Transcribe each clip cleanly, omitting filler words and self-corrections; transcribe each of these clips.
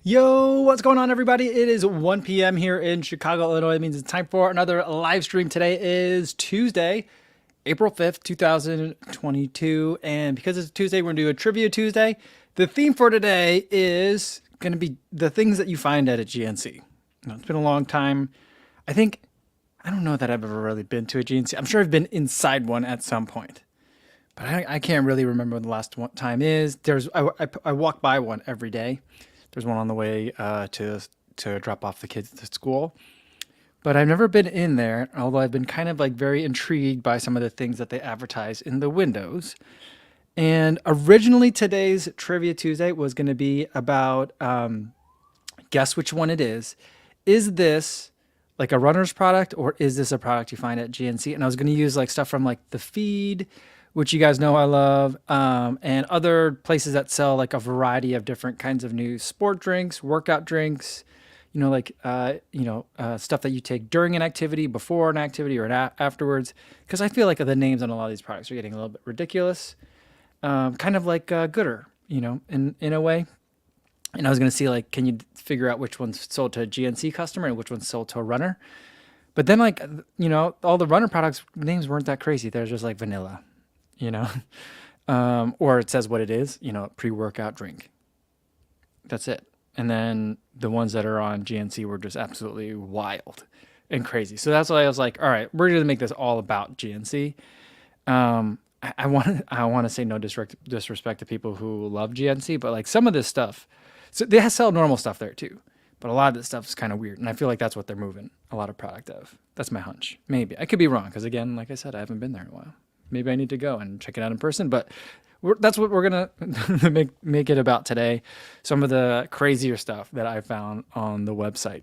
Yo, what's going on, everybody? It is 1 p.m. here in Chicago, Illinois. It means it's time for another live stream. Today is Tuesday, April 5th, 2022. And because it's Tuesday, we're going to do a Trivia Tuesday. The theme for today is going to be the things that you find at a GNC. It's been a long time. I don't know that I've ever really been to a GNC. I'm sure I've been inside one at some point, but I can't really remember when the last time is. I walk by one every day. There's one on the way to drop off the kids to school. But I've never been in there, although I've been kind of like very intrigued by some of the things that they advertise in the windows. And originally today's Trivia Tuesday was going to be about guess which one it is. Is this like a runner's product, or is this a product you find at GNC? And I was going to use like stuff from like the feed, which you guys know I love, and other places that sell like a variety of different kinds of new sport drinks, workout drinks, stuff that you take during an activity, before an activity, or afterwards. Because I feel like the names on a lot of these products are getting a little bit ridiculous, kind of like Gooder, in a way. And I was going to see, like, can you figure out which one's sold to a GNC customer and which one's sold to a runner? But then, like, all the runner products names weren't that crazy. They're just like vanilla, or it says what it is, pre-workout drink. That's it. And then the ones that are on GNC were just absolutely wild and crazy. So that's why I was like, all right, we're going to make this all about GNC. I want to say no disrespect to people who love GNC, but like some of this stuff, so they sell normal stuff there too, but a lot of this stuff is kind of weird, and I feel like that's what they're moving a lot of product of. That's my hunch. Maybe I could be wrong, because again, like I said, I haven't been there in a while. Maybe I need to go and check it out in person, but that's what we're gonna make it about today. Some of the crazier stuff that I found on the website.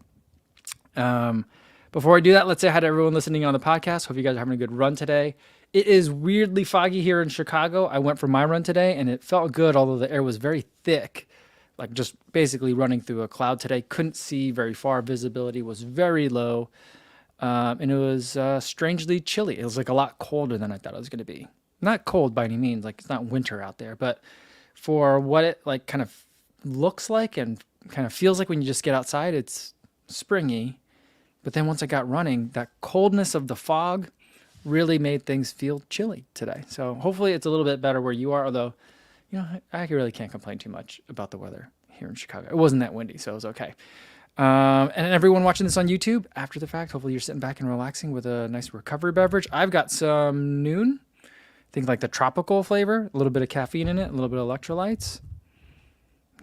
Before I do that, let's say hi to everyone listening on the podcast. Hope you guys are having a good run today. It is weirdly foggy here in Chicago. I went for my run today and it felt good, although the air was very thick, like just basically running through a cloud today. Couldn't see very far. Visibility was very low. And it was strangely chilly. It was like a lot colder than I thought it was going to be. Not cold by any means, like it's not winter out there, but for what it like kind of looks like and kind of feels like when you just get outside, it's springy. But then once I got running, that coldness of the fog really made things feel chilly today. So hopefully it's a little bit better where you are, although, I really can't complain too much about the weather here in Chicago. It wasn't that windy, so it was okay. And everyone watching this on YouTube after the fact, hopefully you're sitting back and relaxing with a nice recovery beverage. I've got some Noon, I think like the tropical flavor, a little bit of caffeine in it, a little bit of electrolytes.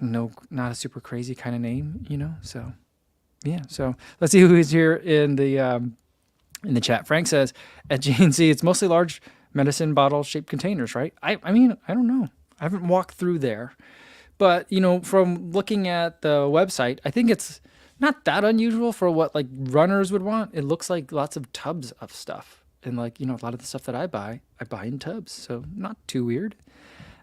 No, not a super crazy kind of name, so yeah. So let's see who is here in the chat. Frank says, at GNC, it's mostly large medicine bottle shaped containers, right? I mean, I don't know. I haven't walked through there. But, from looking at the website, I think it's not that unusual for what like runners would want. It looks like lots of tubs of stuff. And like, a lot of the stuff that I buy in tubs. So not too weird.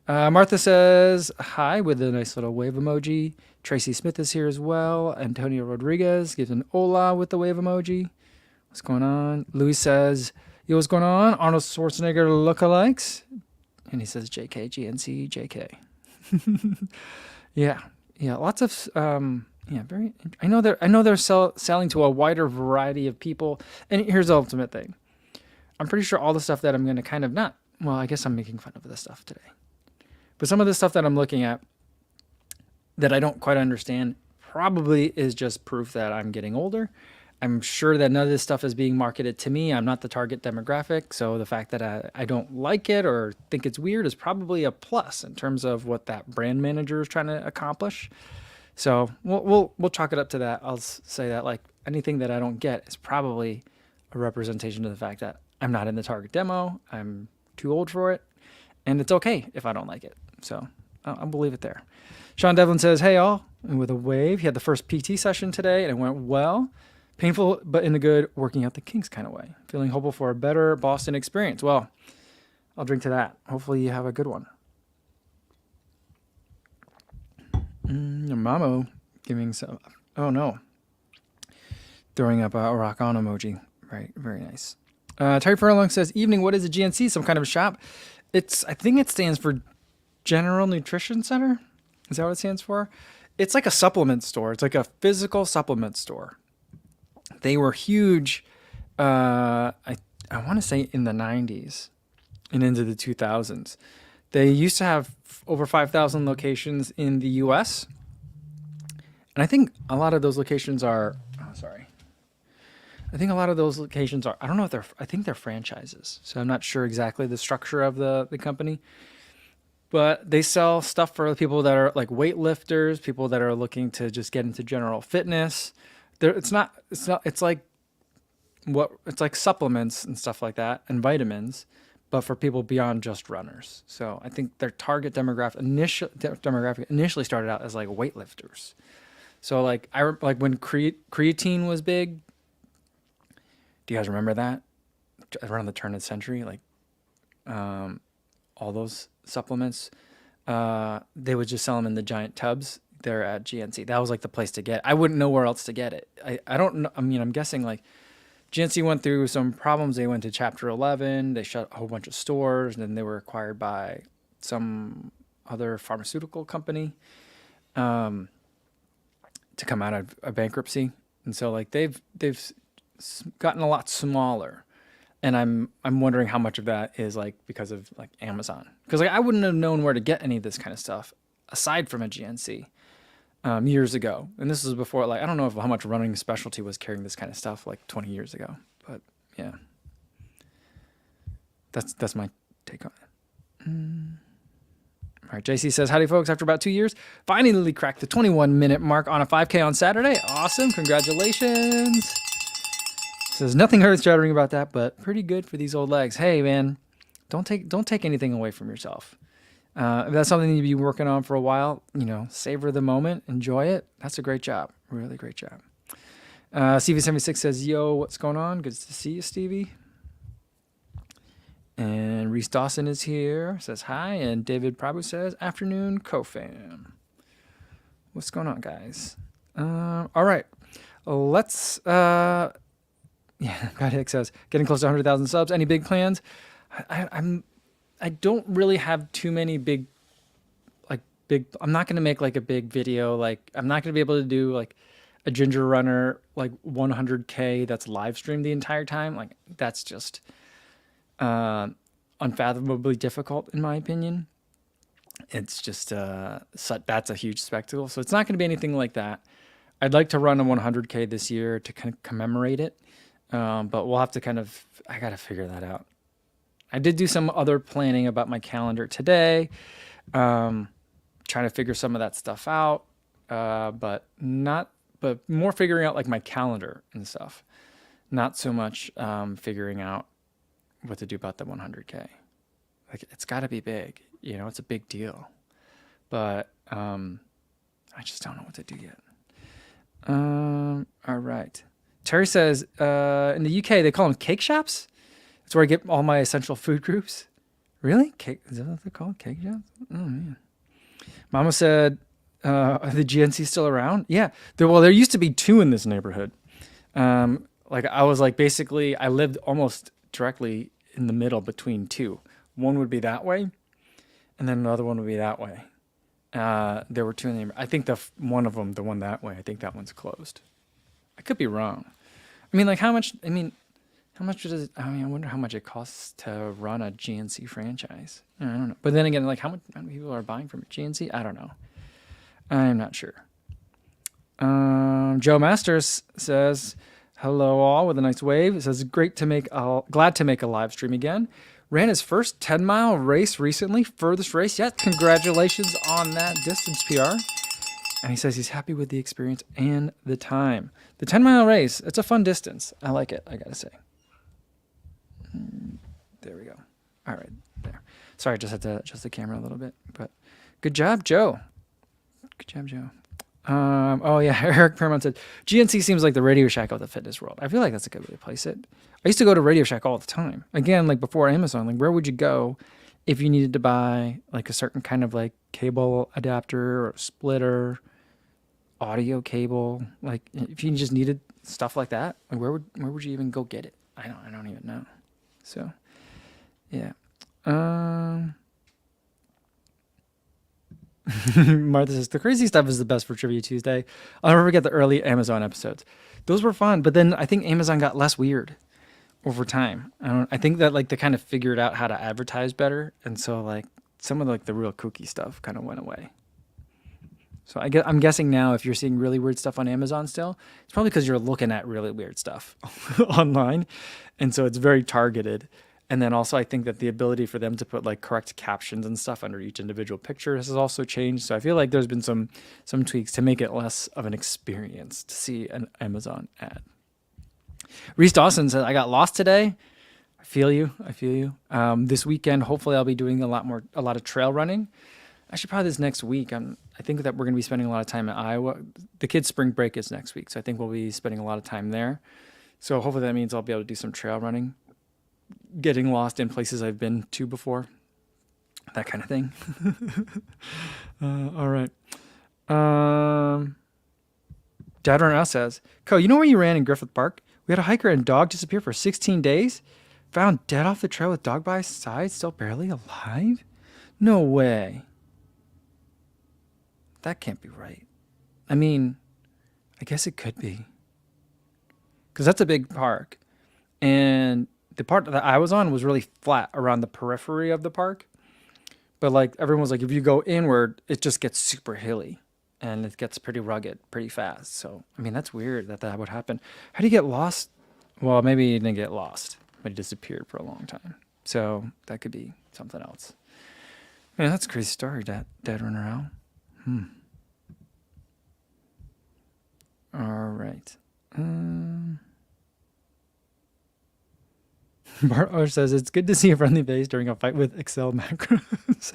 Martha says hi with a nice little wave emoji. Tracy Smith is here as well. Antonio Rodriguez gives an hola with the wave emoji. What's going on? Luis says, yo, what's going on? Arnold Schwarzenegger lookalikes. And he says, JK, GNC, JK. Yeah. Lots of, very, I know they're selling to a wider variety of people. And here's the ultimate thing. I'm pretty sure all the stuff that I'm going to kind of not, well, I guess I'm making fun of this stuff today. But some of the stuff that I'm looking at that I don't quite understand probably is just proof that I'm getting older. I'm sure that none of this stuff is being marketed to me. I'm not the target demographic. So the fact that I don't like it or think it's weird is probably a plus in terms of what that brand manager is trying to accomplish. So we'll chalk it up to that. I'll say that like anything that I don't get is probably a representation of the fact that I'm not in the target demo. I'm too old for it. And it's okay if I don't like it. So I'll leave it there. Sean Devlin says, hey all, and with a wave. He had the first PT session today and it went well. Painful, but in the good, working out the kinks kind of way. Feeling hopeful for a better Boston experience. Well, I'll drink to that. Hopefully you have a good one. Mamo giving some, oh no. Throwing up a rock on emoji. Right, very nice. Terry Furlong says, evening, what is a GNC? Some kind of a shop? I think it stands for General Nutrition Center. Is that what it stands for? It's like a supplement store. It's like a physical supplement store. They were huge. I want to say in the 90s and into the 2000s. They used to have over 5,000 locations in the U.S. And I think a lot of those locations are. Oh, sorry. I think a lot of those locations are. I don't know if they're. I think they're franchises. So I'm not sure exactly the structure of the company. But they sell stuff for people that are like weightlifters, people that are looking to just get into general fitness. It's not. It's not. It's like supplements and stuff like that, and vitamins, but for people beyond just runners. So I think their target demographic initially started out as like weightlifters. So like like when creatine was big. Do you guys remember that around the turn of the century? Like all those supplements, they would just sell them in the giant tubs there at GNC. That was like the place to get. I wouldn't know where else to get it. I don't know. I mean, I'm guessing like GNC went through some problems. They went to Chapter 11. They shut a whole bunch of stores, and then they were acquired by some other pharmaceutical company to come out of a bankruptcy. And so like they've gotten a lot smaller. And I'm wondering how much of that is like because of like Amazon, because like I wouldn't have known where to get any of this kind of stuff aside from a GNC years ago. And this was before, like I don't know how much Running Specialty was carrying this kind of stuff like 20 years ago, but yeah, that's my take on it. All right, JC says, howdy folks, after about 2 years, finally cracked the 21-minute mark on a 5K on Saturday. Awesome, congratulations. Says nothing earth-shattering about that, but pretty good for these old legs. Hey man, don't take anything away from yourself. If that's something you've been working on for a while, savor the moment, enjoy it. That's a great job, really great job. Stevie76 says, yo, what's going on? Good to see you, Stevie. And Reese Dawson is here, says hi. And David Prabhu says, afternoon, co-fam. What's going on, guys? All right, let's... Yeah, Godhick says, getting close to 100,000 subs. Any big plans? I don't really have too many big. I'm not going to make like a big video. Like I'm not going to be able to do like a ginger runner, like 100K that's live streamed the entire time. Like that's just unfathomably difficult in my opinion. It's just, that's a huge spectacle. So it's not going to be anything like that. I'd like to run a 100K this year to kind of commemorate it. But we'll have to I got to figure that out. I did do some other planning about my calendar today, trying to figure some of that stuff out, but more figuring out like my calendar and stuff, not so much figuring out what to do about the 100K. Like it's got to be big, it's a big deal, but I just don't know what to do yet. All right. Terry says, in the UK, they call them cake shops. That's where I get all my essential food groups. Really? Cake? Is that what they're called? Cake shops? Oh, man. Mama said, are the GNC still around? Yeah. There used to be two in this neighborhood. Like I was like, basically, I lived almost directly in the middle between two. One would be that way, and then another one would be that way. There were two in the neighborhood. I think one of them, the one that way, I think that one's closed. I could be wrong. I mean, like how much does it, I wonder how much it costs to run a GNC franchise. I don't know. But then again, like how many people are buying from GNC? I don't know. I'm not sure. Joe Masters says, hello all with a nice wave. It says, glad to make a live stream again. Ran his first 10-mile race recently, furthest race yet. Congratulations on that distance PR. And he says he's happy with the experience and the time. The 10-mile race, it's a fun distance. I like it, I gotta say. There we go. All right, there. Sorry, I just had to adjust the camera a little bit. But good job, Joe. Good job, Joe. Oh, yeah, Eric Paramount said, GNC seems like the Radio Shack of the fitness world. I feel like that's a good way to place it. I used to go to Radio Shack all the time. Again, like before Amazon, like where would you go if you needed to buy like a certain kind of like cable adapter or splitter, audio cable? Like if you just needed stuff like that, like where would you even go get it? I don't even know. So, yeah. Martha says the crazy stuff is the best for Trivia Tuesday. I'll never forget the early Amazon episodes. Those were fun, but then I think Amazon got less weird over time. I think that like they kind of figured out how to advertise better, and so like some of like the real kooky stuff kind of went away. So I'm guessing now if you're seeing really weird stuff on Amazon still, it's probably because you're looking at really weird stuff online, and so it's very targeted. And then also I think that the ability for them to put like correct captions and stuff under each individual picture has also changed. So I feel like there's been some tweaks to make it less of an experience to see an Amazon ad. Reese Dawson says, I got lost today. I feel you. This weekend, hopefully I'll be doing a lot of trail running. Actually, probably this next week. I think that we're going to be spending a lot of time in Iowa. The kids' spring break is next week, so I think we'll be spending a lot of time there. So hopefully that means I'll be able to do some trail running, getting lost in places I've been to before, that kind of thing. All right. Dad Runner Out says, Co, you know where you ran in Griffith Park? We had a hiker and dog disappear for 16 days. Found dead off the trail with dog by his side, still barely alive? No way. That can't be right. I mean, I guess it could be. Because that's a big park. And the part that I was on was really flat around the periphery of the park. But like everyone was like, if you go inward, it just gets super hilly. And it gets pretty rugged pretty fast. So, I mean, that's weird that would happen. How do you get lost? Well, maybe he didn't get lost, but he disappeared for a long time. So that could be something else. Man, that's a crazy story, Dad Runner Out. All right. Bart Osh says, it's good to see a friendly face during a fight with Excel macros.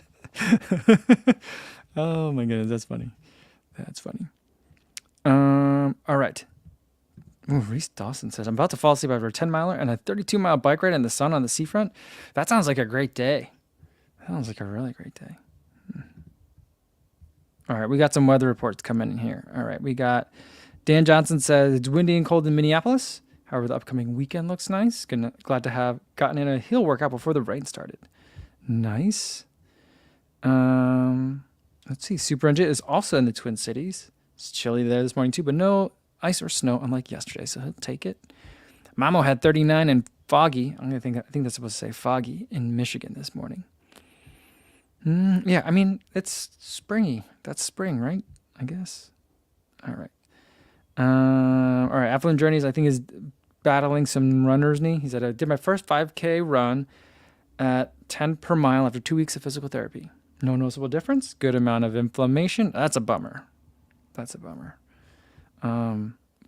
Oh my goodness, that's funny. That's funny. All right. Ooh, Reese Dawson says, I'm about to fall asleep after a 10-miler and a 32-mile bike ride in the sun on the seafront. That sounds like a great day. That sounds like a really great day. All right, we got some weather reports coming in here. All right, we got Dan Johnson says, it's windy and cold in Minneapolis. However, the upcoming weekend looks nice. Glad to have gotten in a hill workout before the rain started. Nice. Let's see. Superengine is also in the Twin Cities. It's chilly there this morning too, but no ice or snow unlike yesterday, so he'll take it. Mamo had 39 and foggy. I think that's supposed to say foggy in Michigan this morning. Yeah, I mean, it's springy. That's spring, right? I guess. All right. All right. Evelyn Journeys, I think, is battling some runner's knee. He said, I did my first 5K run at 10 per mile after 2 weeks of physical therapy. No noticeable difference. Good amount of inflammation. That's a bummer. But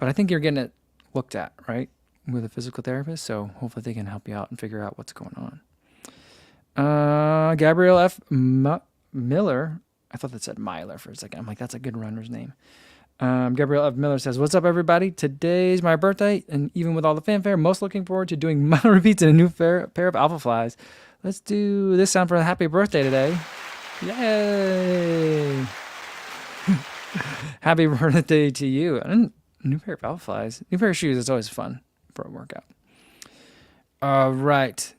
I think you're getting it looked at, right, with a physical therapist. So hopefully they can help you out and figure out what's going on. Gabrielle F. Miller. I thought that said Myler for a second. I'm like, that's a good runner's name. Gabrielle F. Miller says, what's up, everybody? Today's my birthday, and even with all the fanfare, most looking forward to doing mile repeats in a new pair of Alpha Flies. Let's do this sound for a happy birthday today. Yay! Happy birthday to you. New pair of Alpha Flies. New pair of shoes is always fun for a workout. All right.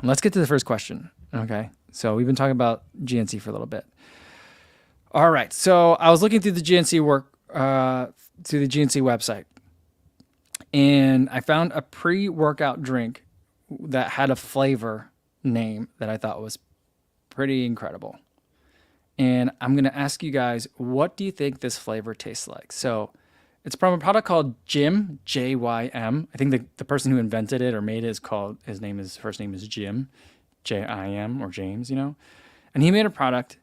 Let's get to the first question. Okay. So we've been talking about GNC for a little bit. All right. So I was looking through the GNC through the GNC website, and I found a pre-workout drink that had a flavor name that I thought was pretty incredible. And I'm going to ask you guys, what do you think this flavor tastes like? So it's from a product called Jim, J-Y-M. I think the person who invented it or made it his first name is Jim, J-I-M, or James, And he made a product,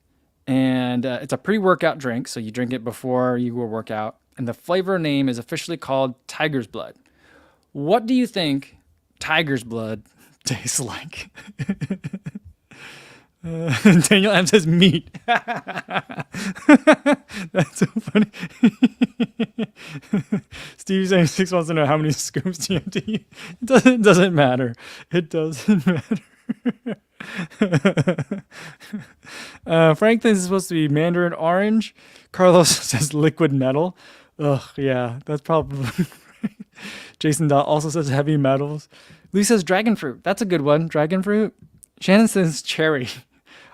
and it's a pre-workout drink. So you drink it before you go work out. And the flavor name is officially called Tiger's Blood. What do you think Tiger's Blood tastes like? Daniel M says meat. That's so funny. Steve saying 6 wants to know how many scoops do you have to eat. It doesn't matter. It doesn't matter. Frank thinks it's supposed to be mandarin orange. Carlos says liquid metal. Ugh, yeah, that's probably right. Jason Dot also says heavy metals. Lee says dragon fruit. That's a good one. Dragon fruit. Shannon says cherry.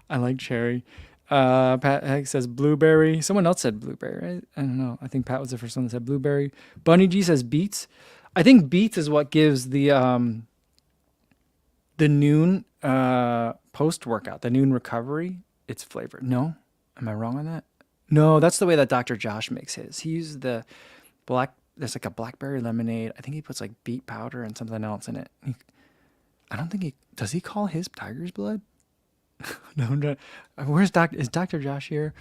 I like cherry. Pat Heck says blueberry. Someone else said blueberry, right? I don't know. I think Pat was the first one that said blueberry. Bunny G says beets. I think beets is what gives the noon post workout, the noon recovery, its flavor. No? Am I wrong on that? No, that's the way that Dr. Josh makes his. He uses the there's like a blackberry lemonade. I think he puts like beet powder and something else in it. I don't think does he call his tiger's blood? No, no. Is Dr. Josh here?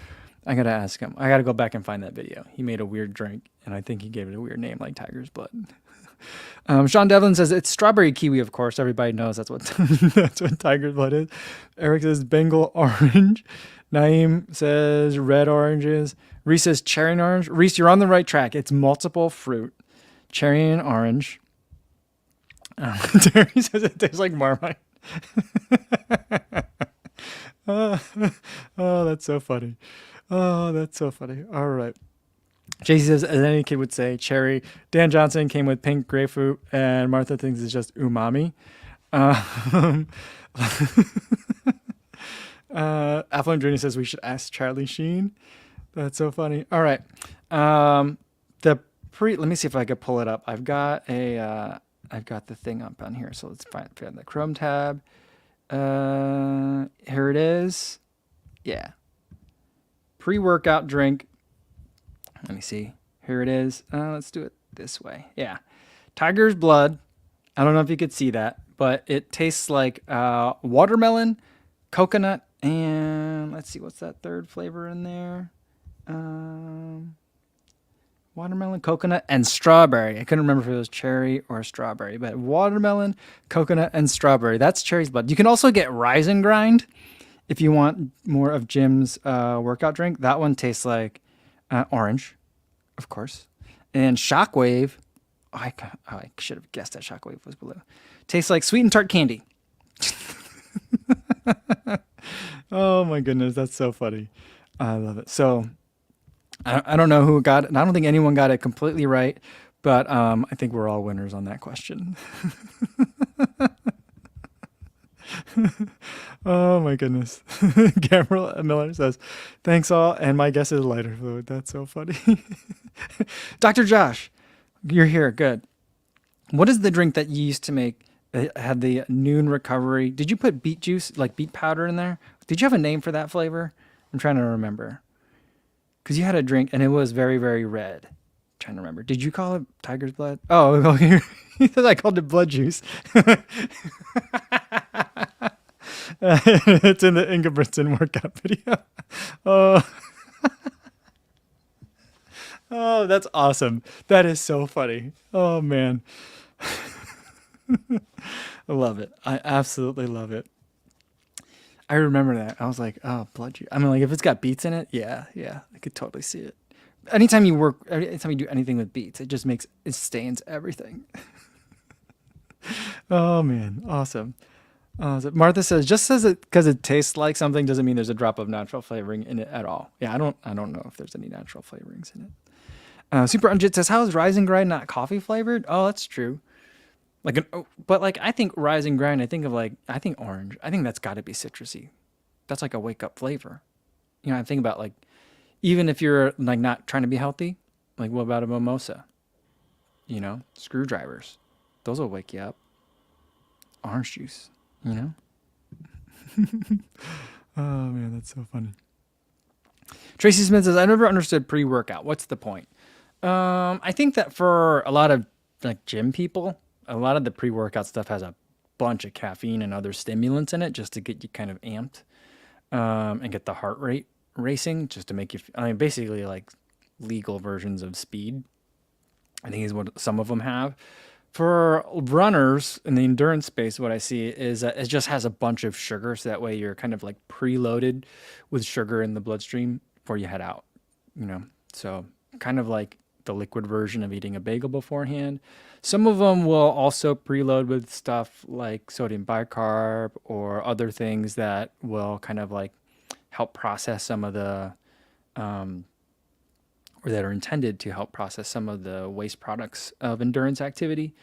I gotta ask him. I gotta go back and find that video. He made a weird drink, and I think he gave it a weird name like tiger's blood. Sean Devlin says it's strawberry kiwi. Of course, everybody knows that's what that's what tiger's blood is. Eric says Bengal orange. Naeem says red oranges. Reese says cherry and orange. Reese, you're on the right track. It's multiple fruit, cherry and orange. Terry says it tastes like Marmite. Oh, that's so funny. Oh, that's so funny. All right. JC says, as any kid would say, cherry. Dan Johnson came with pink grapefruit, and Martha thinks it's just umami. Affluent Journey says we should ask Charlie Sheen. That's so funny. All right. Let me see if I could pull it up. I've got the thing up on here. So let's find the Chrome tab. Here it is. Yeah. Pre-workout drink. Let me see. Here it is. Let's do it this way. Yeah. Tiger's blood. I don't know if you could see that, but it tastes like watermelon, coconut, and let's see, what's that third flavor in there? Watermelon, coconut, and strawberry. I couldn't remember if it was cherry or strawberry, but watermelon, coconut, and strawberry. That's cherry's blood. You can also get Rise and Grind if you want more of Jim's workout drink. That one tastes like orange, of course. And Shockwave, I should have guessed that Shockwave was blue. Tastes like sweet and tart candy. Oh my goodness, that's so funny. I love it. So I don't know who got it, and I don't think anyone got it completely right, but I think we're all winners on that question. Oh my goodness. Gabriel Miller says, thanks all, and my guess is lighter fluid. That's so funny. Dr. Josh, you're here. Good. What is the drink that you used to make that had the noon recovery? Did you put beet juice, like beet powder in there? Did you have a name for that flavor? I'm trying to remember. Because you had a drink and it was very, very red. I'm trying to remember. Did you call it tiger's blood? Oh, okay. He said I called it blood juice. It's in the Ingebrigtsen workout video. Oh. Oh, that's awesome. That is so funny. Oh, man. I love it. I absolutely love it. I remember that. I was like, oh, blood juice. I mean, like, if it's got beets in it, yeah, I could totally see it. Anytime you do anything with beets, it stains everything. Oh, man. Awesome. Martha says, just says it because it tastes like something doesn't mean there's a drop of natural flavoring in it at all. Yeah, I don't know if there's any natural flavorings in it. Super Unjit says, how is Rise and Grind not coffee flavored? Oh, that's true. But I think Rise and Grind, I think orange. I think that's got to be citrusy. That's like a wake up flavor. You know, I think about even if you're like not trying to be healthy, like what about a mimosa? You know, screwdrivers. Those will wake you up. Orange juice, you know? Oh man, that's so funny. Tracy Smith says, I never understood pre-workout. What's the point? I think that for a lot of gym people, a lot of the pre-workout stuff has a bunch of caffeine and other stimulants in it just to get you kind of amped and get the heart rate racing, just to make you, basically like legal versions of speed, I think is what some of them have. For runners in the endurance space, what I see is that it just has a bunch of sugar, so that way you're kind of like preloaded with sugar in the bloodstream before you head out, you know? So kind of like the liquid version of eating a bagel beforehand. Some of them will also preload with stuff like sodium bicarb or other things that will kind of like help process some of the, or that are intended to help process some of the waste products of endurance activity,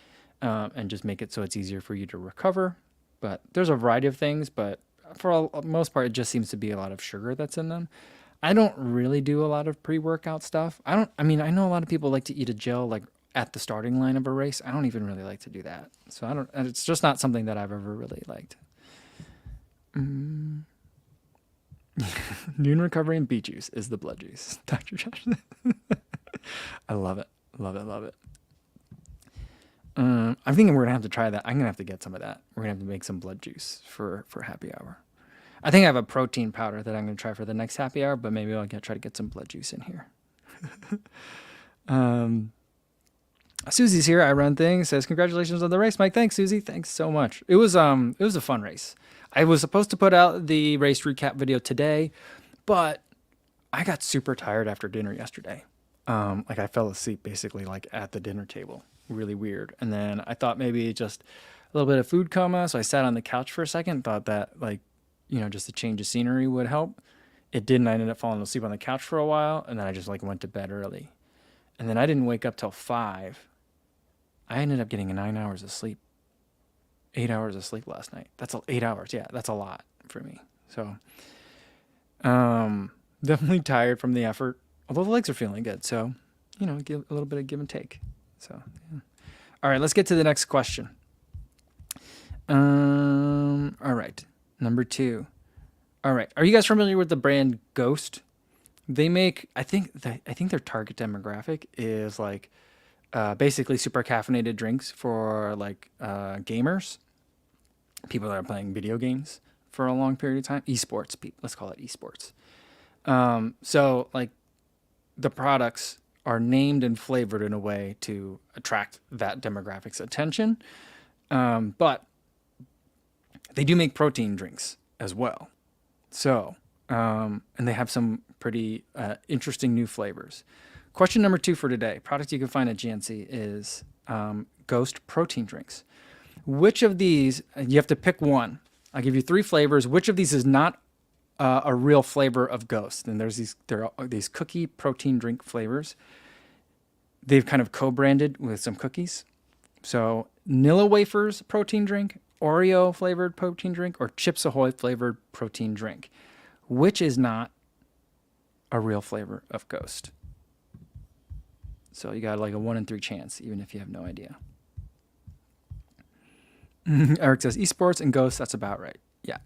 and just make it so it's easier for you to recover. But there's a variety of things, but for the most part, it just seems to be a lot of sugar that's in them. I don't really do a lot of pre-workout stuff. I mean, I know a lot of people like to eat a gel like at the starting line of a race. I don't even really like to do that. So I don't, and it's just not something that I've ever really liked. Mm. Noon recovery and beet juice is the blood juice. Dr. Josh. I love it. Love it. Love it. I'm thinking we're gonna have to try that. I'm gonna have to get some of that. We're gonna have to make some blood juice for happy hour. I think I have a protein powder that I'm gonna try for the next happy hour, but maybe I'll try to get some blood juice in here. Susie's here. I run things. Says congratulations on the race, Mike. Thanks, Susie. Thanks so much. It was a fun race. I was supposed to put out the race recap video today, but I got super tired after dinner yesterday. Like I fell asleep basically like at the dinner table. Really weird. And then I thought maybe just a little bit of food coma. So I sat on the couch for a second, thought that like, just a change of scenery would help. It didn't. I ended up falling asleep on the couch for a while. And then I just like went to bed early. And then I didn't wake up till 5. I ended up getting 9 hours of sleep. 8 hours of sleep last night. 8 hours. Yeah, that's a lot for me. So, definitely tired from the effort. Although the legs are feeling good. So, give a little bit of give and take. So, yeah. All right, let's get to the next question. All right, number 2. All right, are you guys familiar with the brand Ghost? They make, I think their target demographic is like basically super caffeinated drinks for like gamers, people that are playing video games for a long period of time, esports people. Let's call it esports. So like the products are named and flavored in a way to attract that demographic's attention. But they do make protein drinks as well. So, and they have some pretty interesting new flavors. Question number 2 for today, product you can find at GNC is Ghost protein drinks. Which of these, you have to pick one. I'll give you 3 flavors. Which of these is not a real flavor of Ghost? And there are these cookie protein drink flavors. They've kind of co-branded with some cookies. So Nilla Wafers protein drink, Oreo flavored protein drink, or Chips Ahoy flavored protein drink. Which is not a real flavor of Ghost? So you got like a 1 in 3 chance, even if you have no idea. Eric says esports and Ghost. That's about right. Yeah.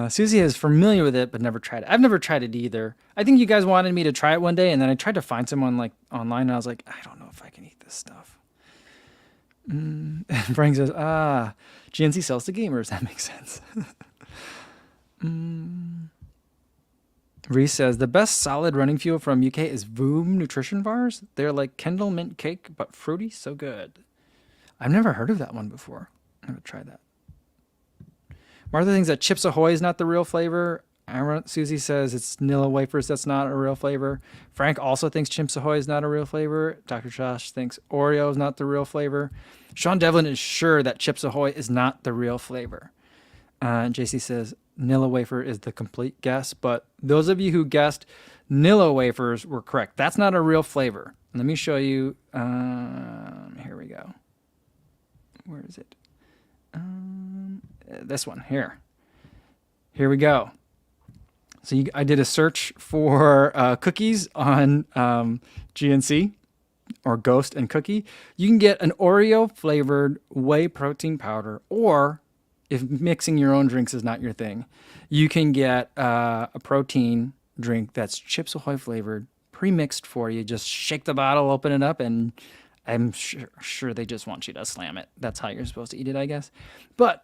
Susie is familiar with it, but never tried it. I've never tried it either. I think you guys wanted me to try it one day, and then I tried to find someone like online, and I was like, I don't know if I can eat this stuff. And Frank says, GNC sells to gamers. That makes sense. Reese says, the best solid running fuel from UK is Voom nutrition bars. They're like Kendall mint cake, but fruity, so good. I've never heard of that one before. I'm going to try that. Martha thinks that Chips Ahoy is not the real flavor. Susie says it's Nilla Wafers. That's not a real flavor. Frank also thinks Chips Ahoy is not a real flavor. Dr. Josh thinks Oreo is not the real flavor. Sean Devlin is sure that Chips Ahoy is not the real flavor. JC says Nilla Wafer is the complete guess, but those of you who guessed Nilla Wafers were correct. That's not a real flavor. Let me show you. Here we go. Where is it? This one here. Here we go. So I did a search for cookies on GNC or Ghost and Cookie. You can get an Oreo flavored whey protein powder, or if mixing your own drinks is not your thing, you can get a protein drink that's Chips Ahoy flavored, pre-mixed for you. Just shake the bottle, open it up, and I'm sure they just want you to slam it. That's how you're supposed to eat it, I guess. But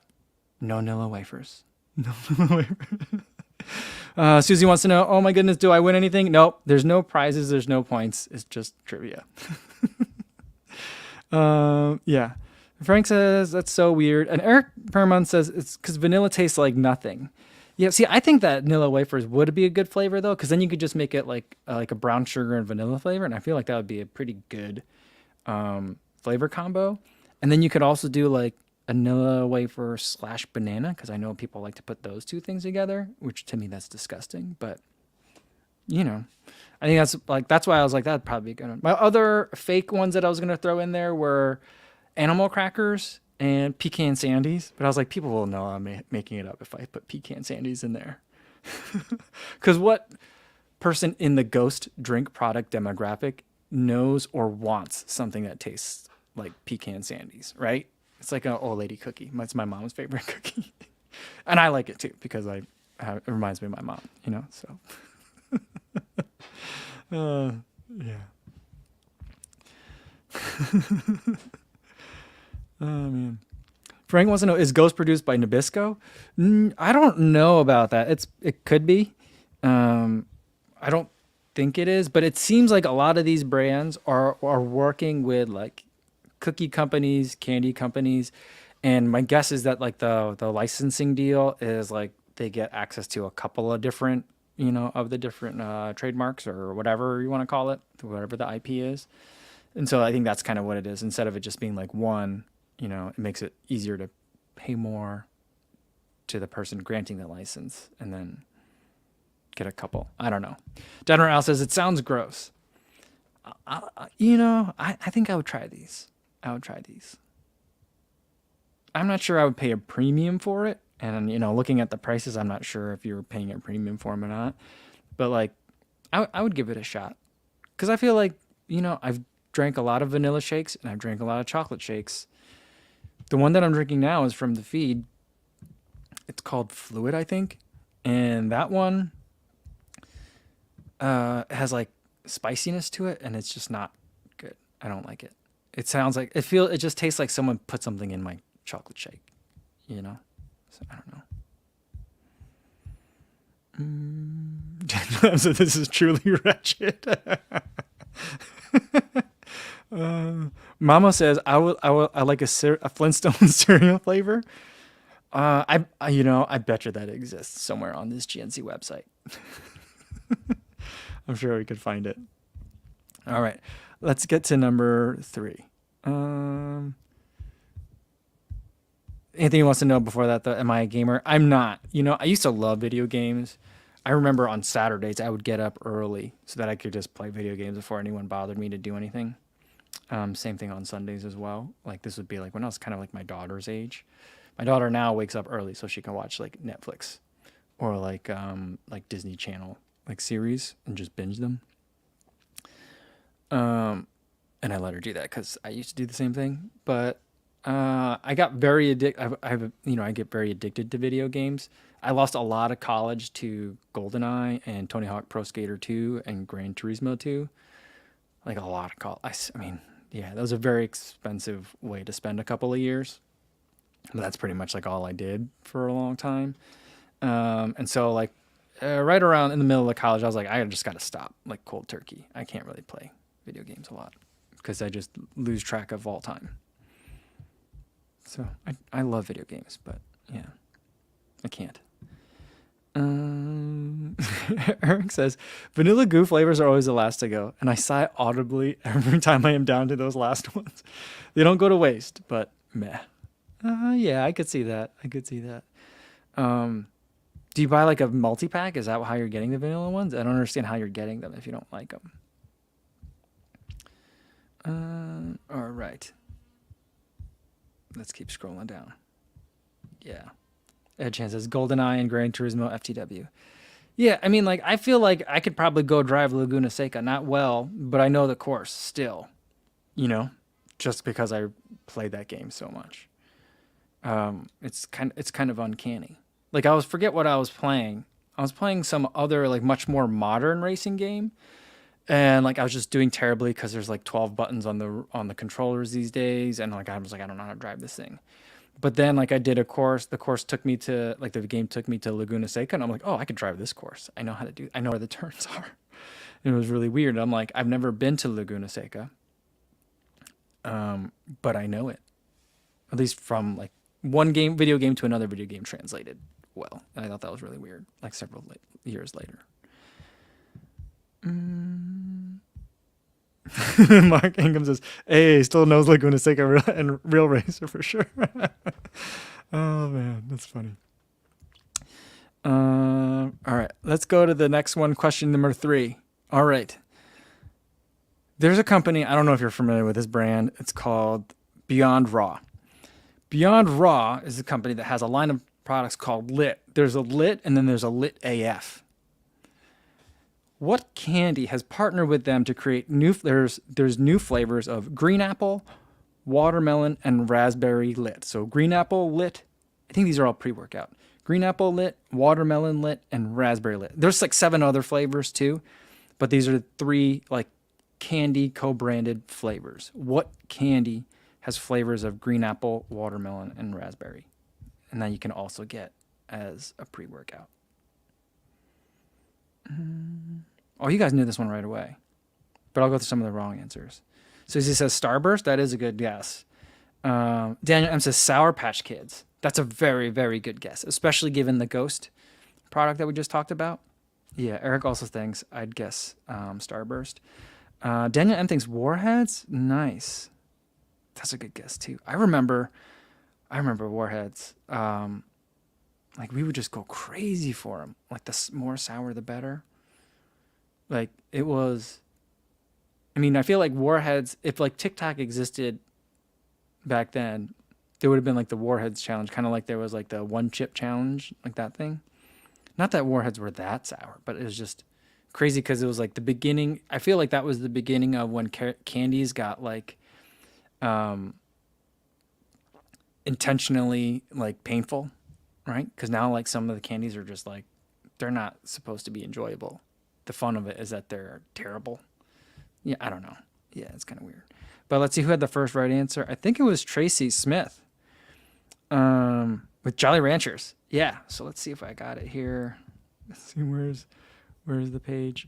no Nilla Wafers. No Nilla Wafers. Susie wants to know, oh my goodness, do I win anything? Nope. There's no prizes. There's no points. It's just trivia. Yeah. Frank says, that's so weird. And Eric Permon says, it's because vanilla tastes like nothing. Yeah, see, I think that Nilla Wafers would be a good flavor, though, because then you could just make it like a brown sugar and vanilla flavor, and I feel like that would be a pretty good flavor combo. And then you could also do like a Nilla Wafer / banana, because I know people like to put those two things together, which to me, that's disgusting. But, I think that's why I was like, that'd probably be a good one. My other fake ones that I was going to throw in there were animal crackers and pecan sandies. But I was like, people will know I'm making it up if I put pecan sandies in there. Because what person in the ghost drink product demographic knows or wants something that tastes like pecan sandies, right? It's like an old lady cookie. It's my mom's favorite cookie. And I like it too because it reminds me of my mom, so. Yeah. Oh, man. Frank wants to know, is Ghost produced by Nabisco? I don't know about that. It could be. I don't think it is, but it seems like a lot of these brands are working with like cookie companies, candy companies, and my guess is that like the licensing deal is like they get access to a couple of different, of the different trademarks or whatever you want to call it, whatever the IP is. And so I think that's kind of what it is. Instead of it just being like one, it makes it easier to pay more to the person granting the license and then get a couple. I don't know. Denver Al says it sounds gross. I think I would try these. I'm not sure I would pay a premium for it. And, looking at the prices, I'm not sure if you're paying a premium for them or not. But, like, I would give it a shot. Because I feel like, I've drank a lot of vanilla shakes and I've drank a lot of chocolate shakes. The one that I'm drinking now is from the feed. It's called Fluid, I think. And that one has, like, spiciness to it. And it's just not good. I don't like it. It sounds like, it just tastes like someone put something in my chocolate shake, So I don't know. So this is truly wretched. Mama says I like a Flintstone cereal flavor. I bet you that exists somewhere on this GNC website. I'm sure we could find it. All right, let's get to number 3. Anthony wants to know before that, though, am I a gamer? I'm not. I used to love video games. I remember on Saturdays, I would get up early so that I could just play video games before anyone bothered me to do anything. Same thing on Sundays as well. Like, this would be like when I was kind of like my daughter's age. My daughter now wakes up early so she can watch like Netflix or like Disney Channel like series and just binge them. And I let her do that because I used to do the same thing. But I got very addicted. I get very addicted to video games. I lost a lot of college to GoldenEye and Tony Hawk Pro Skater 2 and Gran Turismo 2. Like a lot of college. I mean, yeah, that was a very expensive way to spend a couple of years. But that's pretty much like all I did for a long time. And so like right around in the middle of college, I was like, I just got to stop, like cold turkey. I can't really play video games a lot because I just lose track of all time. So I love video games, but yeah, I can't. Eric says, vanilla goo flavors are always the last to go, and I sigh audibly every time I am down to those last ones. They don't go to waste, but meh. Yeah, I could see that. Do you buy like a multi-pack? Is that how you're getting the vanilla ones? I don't understand how you're getting them if you don't like them. All right. Let's keep scrolling down. Yeah. Ed Chan says GoldenEye and Gran Turismo FTW. Yeah, I mean, like, I feel like I could probably go drive Laguna Seca. Not well, but I know the course still, just because I played that game so much. It's kind of uncanny. Like, forget what I was playing. I was playing some other, like, much more modern racing game. And like I was just doing terribly because there's like 12 buttons on the controllers these days, and like I was like, I don't know how to drive this thing. But then like I did a course. The course took me to like the game took me to Laguna Seca, and I'm like, oh, I could drive this course. I know how to do. I know where the turns are. And it was really weird. I'm like, I've never been to Laguna Seca, but I know it, at least from like one video game to another video game translated well. And I thought that was really weird. Like several years later. Mark Ingham says, hey, still knows Laguna Seca and Real Racer for sure. Oh man, that's funny. All right, let's go to the next one. Question number 3. All right, there's a company, I don't know if you're familiar with this brand. It's called Beyond Raw. Beyond Raw is a company that has a line of products called Lit. There's a Lit and then there's a Lit AF. What candy has partnered with them to create new there's new flavors of green apple, watermelon, and raspberry lit. So green apple lit, I think these are all pre-workout. Green apple lit, watermelon lit, and raspberry lit. There's like 7 other flavors too, but these are the 3 like candy co-branded flavors. What candy has flavors of green apple, watermelon, and raspberry? And that you can also get as a pre-workout. Oh, you guys knew this one right away, but I'll go through some of the wrong answers. So he says Starburst. That is a good guess. Daniel M says Sour Patch Kids. That's a very, very good guess, especially given the Ghost product that we just talked about. Yeah, Eric also thinks I'd guess Starburst. Daniel M thinks Warheads. Nice. That's a good guess too. I remember Warheads. Like we would just go crazy for them. Like the more sour, the better. Like it was. I mean, I feel like Warheads. If like TikTok existed back then, there would have been like the Warheads challenge, kind of like there was like the one chip challenge, like that thing. Not that Warheads were that sour, but it was just crazy because it was like the beginning. I feel like that was the beginning of when candies got like intentionally like painful, right? Because now like some of the candies are just like they're not supposed to be enjoyable. The fun of it is that they're terrible. Yeah, I don't know. Yeah, it's kind of weird. But let's see who had the first right answer. I think it was Tracy Smith with Jolly Ranchers. Yeah, so let's see if I got it here. Let's see where's the page.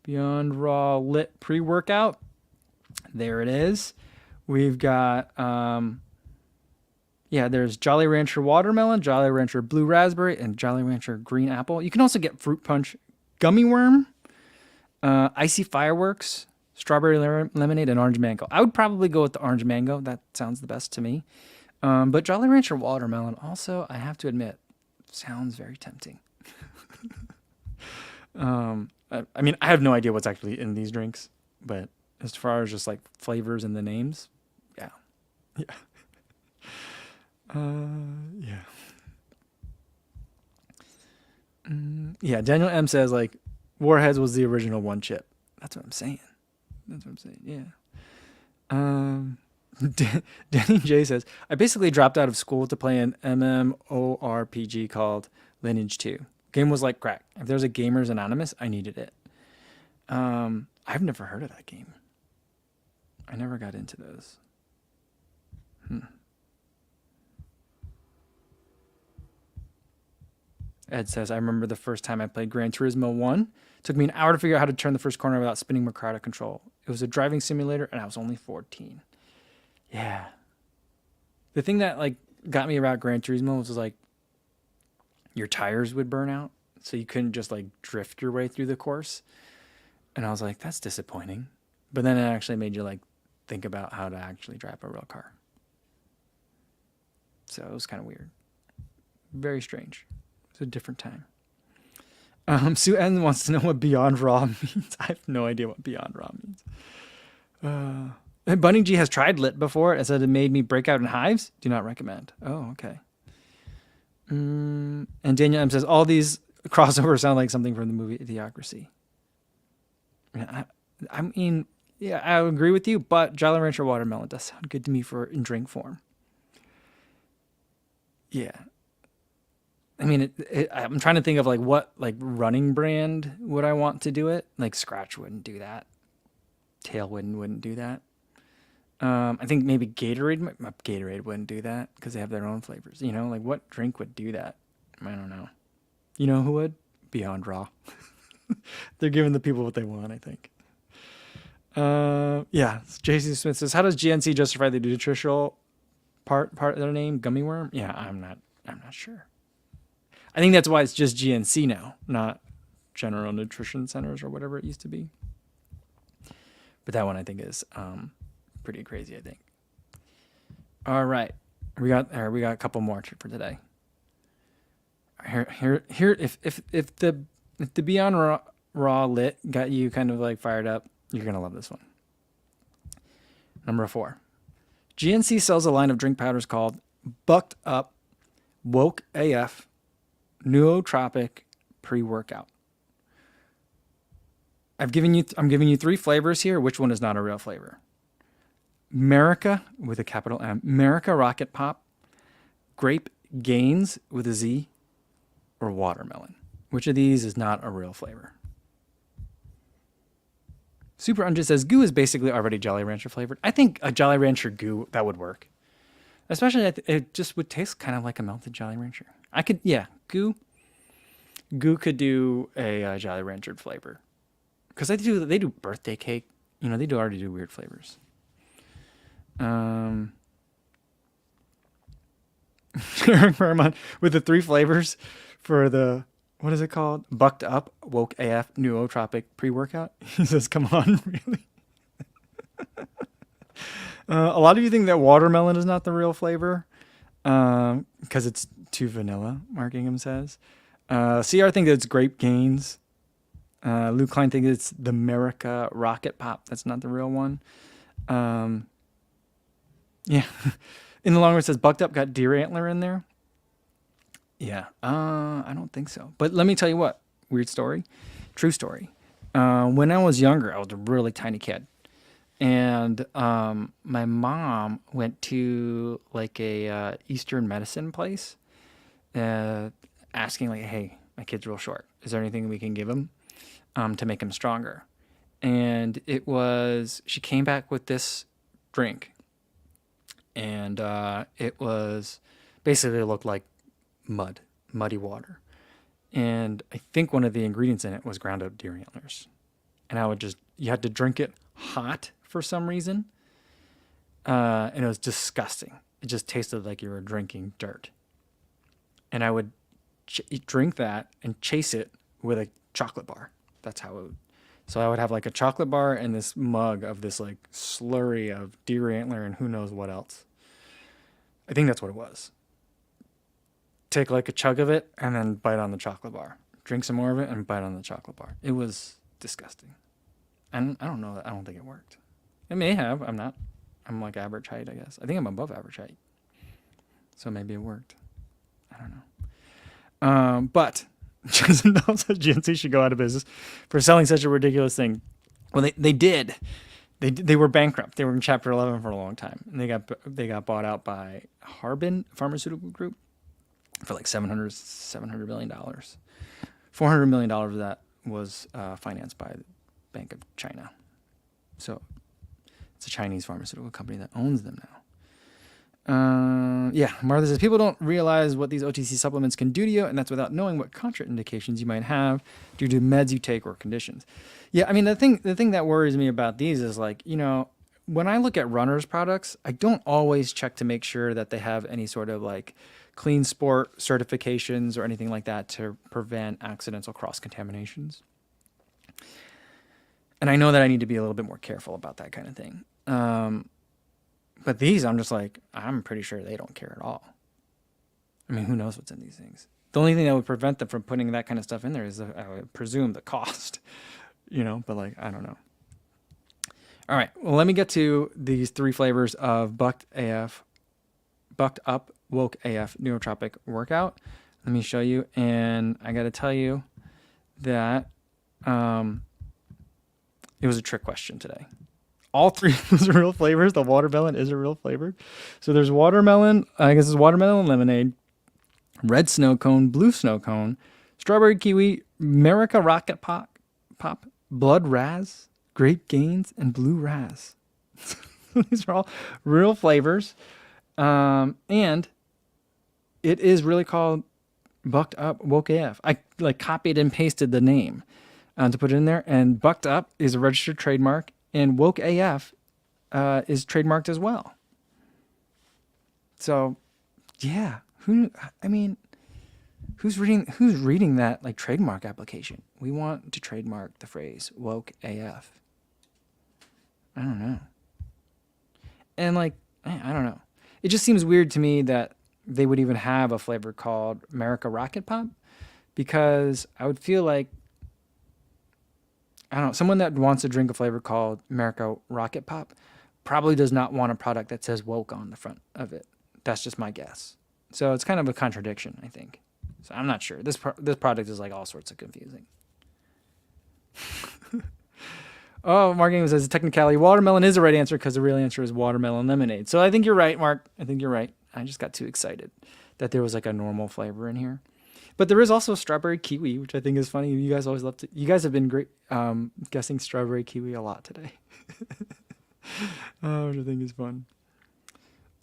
Beyond Raw Lit pre-workout. There it is. We've got there's Jolly Rancher Watermelon, Jolly Rancher Blue Raspberry, and Jolly Rancher Green Apple. You can also get Fruit Punch Gummy Worm, Icy Fireworks, Strawberry Lemonade, and Orange Mango. I would probably go with the Orange Mango. That sounds the best to me. But Jolly Rancher Watermelon also, I have to admit, sounds very tempting. I mean, I have no idea what's actually in these drinks, but as far as just like flavors and the names, yeah. Yeah. Yeah, Daniel M says like Warheads was the original one chip. That's what I'm saying. Yeah. Danny J says I basically dropped out of school to play an MMORPG called Lineage 2. Game was like crack. If there's a Gamers Anonymous, I needed it. I've never heard of that game. I never got into those. Ed says, I remember the first time I played Gran Turismo 1. It took me an hour to figure out how to turn the first corner without spinning my car out of control. It was a driving simulator, and I was only 14. Yeah. The thing that like got me about Gran Turismo was like your tires would burn out, so you couldn't just like drift your way through the course. And I was like, that's disappointing. But then it actually made you like think about how to actually drive a real car. So it was kind of weird. Very strange. It's a different time. Sue N wants to know what Beyond Raw means. I have no idea what Beyond Raw means. Bunny G has tried Lit before. It said it made me break out in hives. Do not recommend. Oh, okay. And Daniel M says, all these crossovers sound like something from the movie Idiocracy. I mean, yeah, I agree with you, but Jolly Rancher Watermelon does sound good to me in drink form. Yeah. I mean, I'm trying to think of like what like running brand would I want to do it? Like Scratch wouldn't do that. Tailwind wouldn't do that. I think maybe Gatorade wouldn't do that because they have their own flavors. You know, like what drink would do that? I don't know. You know who would? Beyond Raw. They're giving the people what they want, I think. Yeah. JC Smith says, how does GNC justify the nutritional part of their name? Gummy worm? Yeah, I'm not sure. I think that's why it's just GNC now, not General Nutrition Centers or whatever it used to be. But that one I think is pretty crazy, I think. All right. We got a couple more for today. Here if the Beyond Raw Lit got you kind of like fired up, you're going to love this one. Number 4. GNC sells a line of drink powders called Bucked Up Woke AF Nootropic Pre-Workout. I'm giving you 3 flavors here. Which one is not a real flavor? America with a capital M, America Rocket Pop, Grape Gains with a Z, or watermelon. Which of these is not a real flavor? Super Unja says goo is basically already Jolly Rancher flavored. I think a Jolly Rancher goo, that would work. Especially, it just would taste kind of like a melted Jolly Rancher. Goo could do a Jolly Rancher flavor. Because they do birthday cake. They already do weird flavors. Eric Fairmont with the 3 flavors for the, what is it called? Bucked Up Woke AF Nootropic Pre-Workout. He says, come on, really? A lot of you think that watermelon is not the real flavor because it's too vanilla, Mark Ingham says. CR thinks it's Grape Gains. Luke Klein thinks it's the America Rocket Pop. That's not the real one. Yeah. In the long run, it says Bucked Up got deer antler in there. Yeah. I don't think so. But let me tell you what. Weird story. True story. When I was younger, I was a really tiny kid. And my mom went to like a Eastern medicine place asking like, hey, my kid's real short. Is there anything we can give him to make him stronger? And she came back with this drink. And it was basically, it looked like muddy water. And I think one of the ingredients in it was ground up deer antlers. And you had to drink it hot for some reason. And it was disgusting. It just tasted like you were drinking dirt. And I would drink that and chase it with a chocolate bar. That's how it would. So I would have like a chocolate bar and this mug of this like slurry of deer antler and who knows what else. I think that's what it was. Take like a chug of it and then bite on the chocolate bar. Drink some more of it and bite on the chocolate bar. It was disgusting. And I don't know. I don't think it worked. It may have. I'm like average height, I guess. I think I'm above average height. So maybe it worked. I don't know. But Jason Bell says GNC should go out of business for selling such a ridiculous thing. Well, they did. They were bankrupt. They were in Chapter 11 for a long time, and they got bought out by Harbin Pharmaceutical Group for like $700 million. $400 million of that was financed by the Bank of China. So it's a Chinese pharmaceutical company that owns them now. Martha says people don't realize what these OTC supplements can do to you, and that's without knowing what contraindications you might have due to meds you take or conditions. Yeah, I mean the thing that worries me about these is like, when I look at runners products, I don't always check to make sure that they have any sort of like clean sport certifications or anything like that to prevent accidental cross contaminations. And I know that I need to be a little bit more careful about that kind of thing. But these, I'm just like, I'm pretty sure they don't care at all. I mean, who knows what's in these things? The only thing that would prevent them from putting that kind of stuff in there is, I would presume, the cost. But like, I don't know. All right, well, let me get to these 3 flavors of Bucked Up Woke AF Nootropic Workout. Let me show you. And I got to tell you that it was a trick question today. All 3 of those are real flavors. The watermelon is a real flavor. So there's watermelon, I guess it's watermelon lemonade, red snow cone, blue snow cone, strawberry kiwi, America Rocket Pop, blood raz, grape gains, and blue raz. These are all real flavors. And it is really called Bucked Up Woke AF. I like copied and pasted the name to put it in there. And Bucked Up is a registered trademark. And Woke AF is trademarked as well. So, yeah, who's reading that like trademark application? We want to trademark the phrase Woke AF. I don't know. And like, I don't know. It just seems weird to me that they would even have a flavor called America Rocket Pop, because I would feel like, I don't know, someone that wants to drink a flavor called America Rocket Pop probably does not want a product that says woke on the front of it. That's just my guess. So it's kind of a contradiction, I think. So I'm not sure. This product is like all sorts of confusing. Oh, Mark Ingham says technicality. Watermelon is the right answer because the real answer is watermelon lemonade. So I think you're right, Mark. I think you're right. I just got too excited that there was like a normal flavor in here. But there is also strawberry kiwi, which I think is funny. You guys always love to. You guys have been great guessing strawberry kiwi a lot today. Which I think is fun.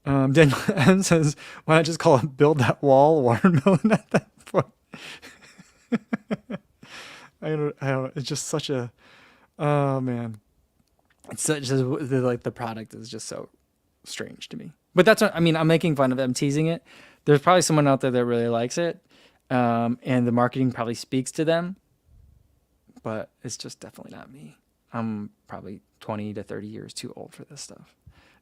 Daniel M says, "Why not just call it build that wall watermelon at that point?" I don't. It's just such a. Oh man, it's such like the product is just so strange to me. But that's what I mean. I'm making fun of them, teasing it. There's probably someone out there that really likes it, and the marketing probably speaks to them. But it's just definitely not me. I'm probably 20 to 30 years too old for this stuff.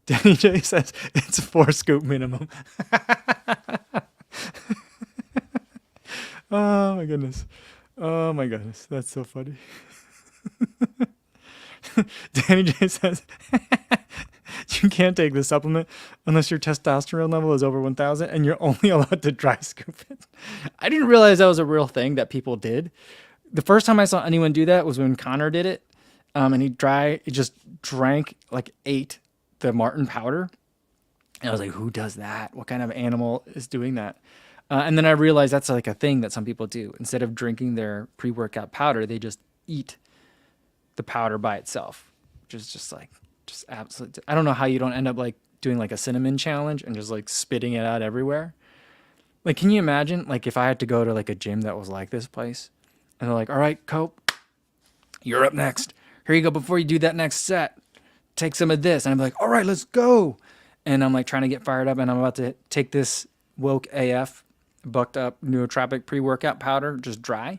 Danny J says it's a 4 scoop minimum. Oh my goodness. Oh my goodness. That's so funny. Danny J says you can't take this supplement unless your testosterone level is over 1,000 and you're only allowed to dry scoop it. I didn't realize that was a real thing that people did. The first time I saw anyone do that was when Connor did it. And he just ate the Martin powder. And I was like, who does that? What kind of animal is doing that? And then I realized that's like a thing that some people do. Instead of drinking their pre-workout powder, they just eat the powder by itself, which is just absolutely. I don't know how you don't end up like doing like a cinnamon challenge and just like spitting it out everywhere. Like, can you imagine like if I had to go to like a gym that was like this place and they're like, all right, Cope, you're up next. Here you go. Before you do that next set, take some of this. And I'm like, all right, let's go. And I'm like trying to get fired up and I'm about to take this woke AF bucked up nootropic pre-workout powder, just dry.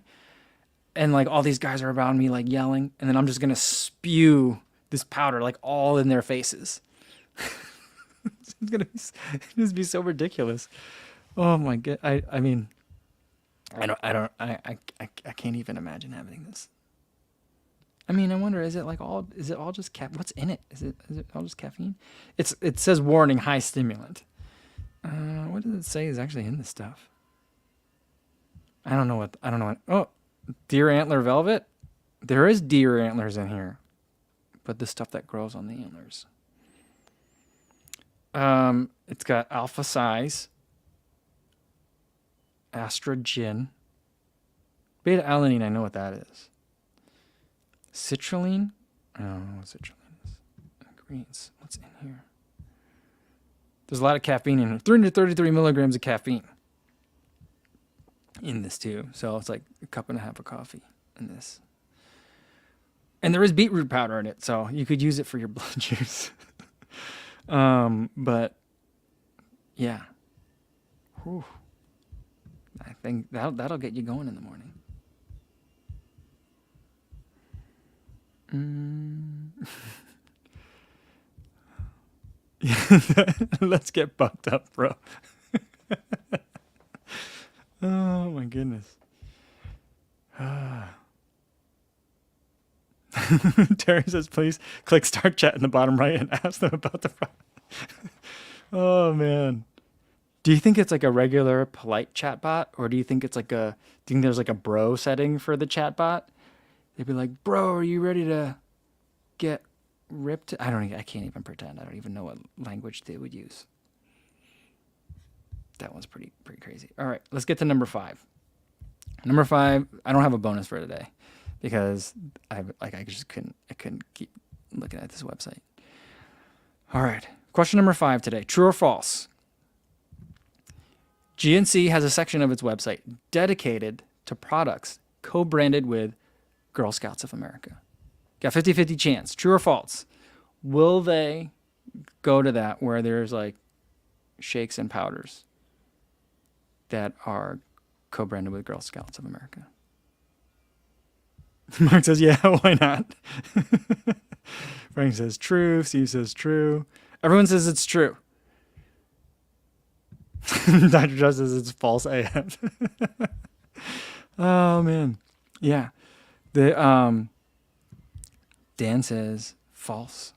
And like all these guys are around me like yelling. And then I'm just going to spew this powder like all in their faces. It's going to just be so ridiculous. Oh my God. I mean, I can't even imagine having this. I mean, I wonder, is it all just what's in it? Is it all just caffeine? It says warning, high stimulant. What does it say is actually in this stuff? I don't know what, oh, deer antler velvet. There is deer antlers in here, but the stuff that grows on the antlers. It's got alpha size, astrogen, beta alanine. I know what that is. Citrulline? I don't know what citrulline is. Ingredients. What's in here? There's a lot of caffeine in here. 333 milligrams of caffeine in this too. So it's like a cup and a half of coffee in this. And there is beetroot powder in it, so you could use it for your blood juice. But yeah. Whew. I think that'll get you going in the morning. Let's get bucked up, bro. Oh my goodness. Terry says, please click start chat in the bottom right and ask them about the product. Oh man. Do you think it's like a regular polite chat bot, or do you think it's like do you think there's like a bro setting for the chat bot? They'd be like, bro, are you ready to get ripped? I can't even pretend. I don't even know what language they would use. That one's pretty crazy. All right, let's get to number 5. Number 5, I don't have a bonus for today because I couldn't keep looking at this website. All right, question number 5 today. True or false? GNC has a section of its website dedicated to products co-branded with Girl Scouts of America. Got 50-50 chance. True or false? Will they go to that where there's like shakes and powders that are co-branded with Girl Scouts of America? Mark says, yeah, why not? Frank says true. Steve says true. Everyone says it's true. Dr. Joe says it's false AF. Oh, man. Yeah. Dan says false.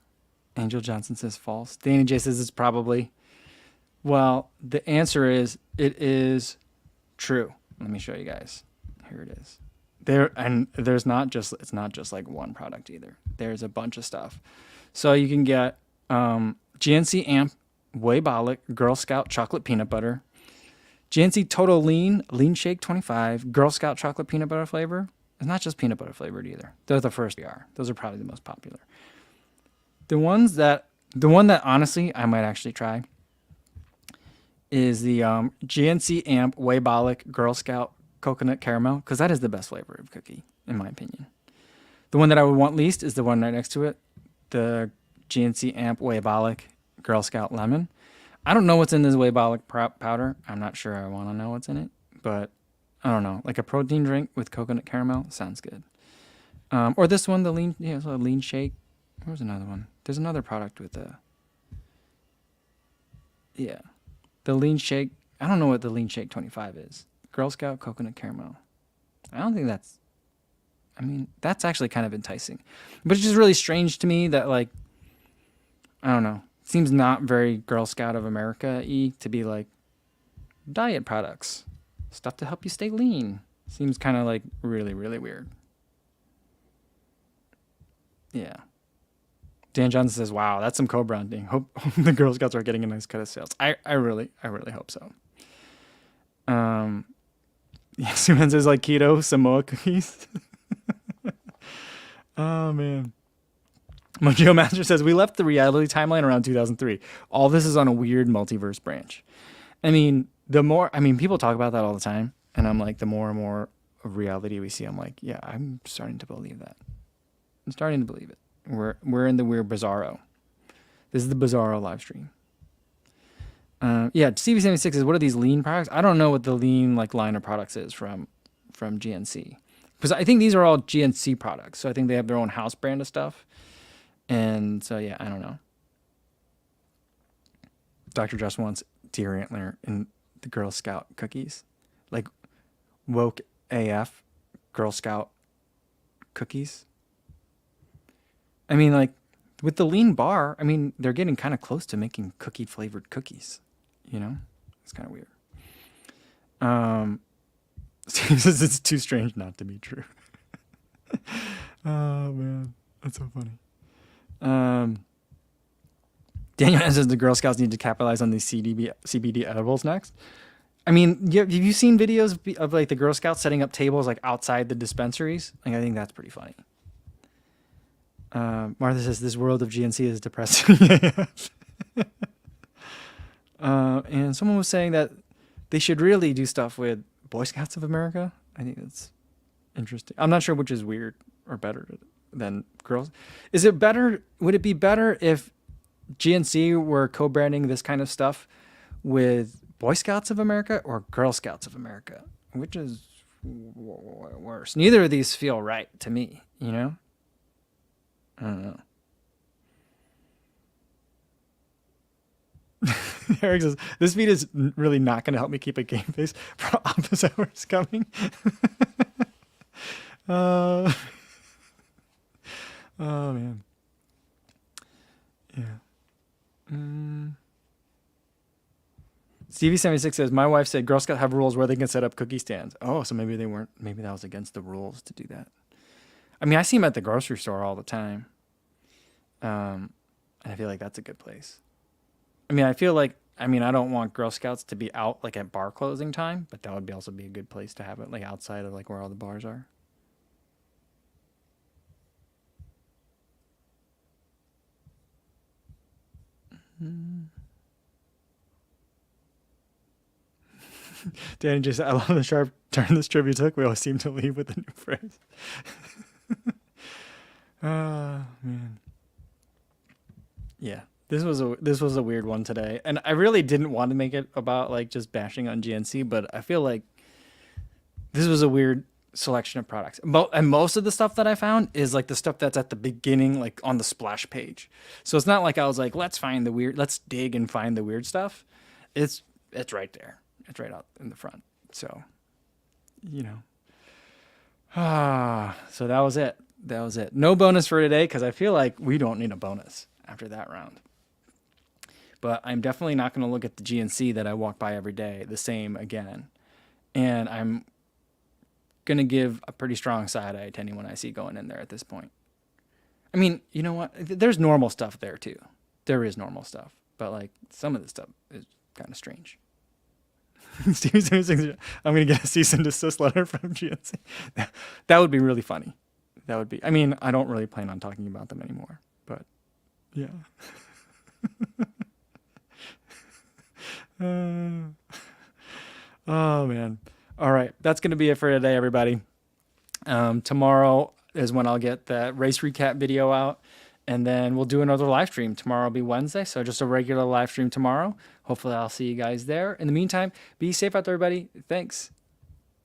Angel Johnson says false. Danny J says it's probably. Well, the answer is it is true. Let me show you guys. Here it is. There's not just it's not just like one product either. There's a bunch of stuff. So you can get GNC Amp Waybolic Girl Scout Chocolate Peanut Butter, GNC Total Lean Shake 25 Girl Scout Chocolate Peanut Butter flavor. It's not just peanut butter flavored either. They're the first we are. Those are probably the most popular. The one that honestly I might actually try is the GNC Amp Waybolic Girl Scout Coconut Caramel, because that is the best flavor of cookie, in my opinion. The one that I would want least is the one right next to it, the GNC Amp Waybolic Girl Scout Lemon. I don't know what's in this Waybolic powder. I'm not sure I want to know what's in it, but I don't know. Like a protein drink with coconut caramel sounds good. Or this one, the lean shake. Where's another one? There's another product with the lean shake. I don't know what the lean shake 25 is. Girl Scout coconut caramel. I don't think that's. I mean, that's actually kind of enticing, but it's just really strange to me that, like, I don't know. It seems not very Girl Scout of America-y to be like diet products, stuff to help you stay lean. Seems kind of like really, really weird. Yeah. Dan Johnson says, "Wow, that's some co-branding. Hope the Girl Scouts are getting a nice cut of sales." I really hope so. Yeah, Suman says like keto Samoa cookies. Oh man. Mojo Master says we left the reality timeline around 2003. All this is on a weird multiverse branch. I mean, people talk about that all the time, and I'm like, the more and more of reality we see, I'm like, yeah, I'm starting to believe that. I'm starting to believe it. We're in the weird Bizarro. This is the Bizarro live stream. CV76 says, what are these lean products? I don't know what the lean line of products is from GNC, because I think these are all GNC products. So I think they have their own house brand of stuff. And so, yeah, I don't know. Dr. Just wants deer antler in the Girl Scout cookies. Like woke AF Girl Scout cookies. I mean, like, with the lean bar, I mean, they're getting kind of close to making cookie-flavored cookies. You know? It's kind of weird. Steve says it's too strange not to be true. Oh, man. That's so funny. Daniel says the Girl Scouts need to capitalize on these CBD edibles next. I mean, have you seen videos of like the Girl Scouts setting up tables like outside the dispensaries? Like, I think that's pretty funny. Martha says this world of GNC is depressing. And someone was saying that they should really do stuff with Boy Scouts of America. I think that's interesting. I'm not sure which is weird or better than girls. Is it better? Would it be better if GNC were co-branding this kind of stuff with Boy Scouts of America or Girl Scouts of America? Which is worse? Neither of these feel right to me, you know? I don't know. Eric says, this feed is really not going to help me keep a game face for office hours coming. Oh, man. Yeah. Stevie76 says, my wife said Girl Scouts have rules where they can set up cookie stands. Oh, so maybe they weren't, maybe that was against the rules to do that. I mean, I see them at the grocery store all the time. And I feel like that's a good place. I mean, I don't want Girl Scouts to be out like at bar closing time, but that would also be a good place to have it, like outside of like where all the bars are. Danny just said, I love the sharp turn this trivia took. We always seem to leave with a new phrase. Man. Yeah. This was a weird one today. And I really didn't want to make it about like just bashing on GNC, but I feel like this was a weird selection of products. And most of the stuff that I found is like the stuff that's at the beginning, like on the splash page. So it's not like I was like, let's dig and find the weird stuff. It's right there. It's right out in the front. So, you know. So that was it. No bonus for today because I feel like we don't need a bonus. after that round. But I'm definitely not going to look at the GNC that I walk by every day the same again. And I'm going to give a pretty strong side eye to anyone I see going in there at this point. I mean, you know what? There's normal stuff there too. There is normal stuff. But like some of the stuff is kind of strange. I'm going to get a cease and desist letter from GNC. That would be really funny. That would be, I mean, I don't really plan on talking about them anymore, but yeah. Oh man. All right. That's going to be it for today, everybody. Tomorrow is when I'll get that race recap video out, and then we'll do another live stream. Tomorrow will be Wednesday, so just a regular live stream tomorrow. Hopefully I'll see you guys there. In the meantime, be safe out there, everybody. Thanks.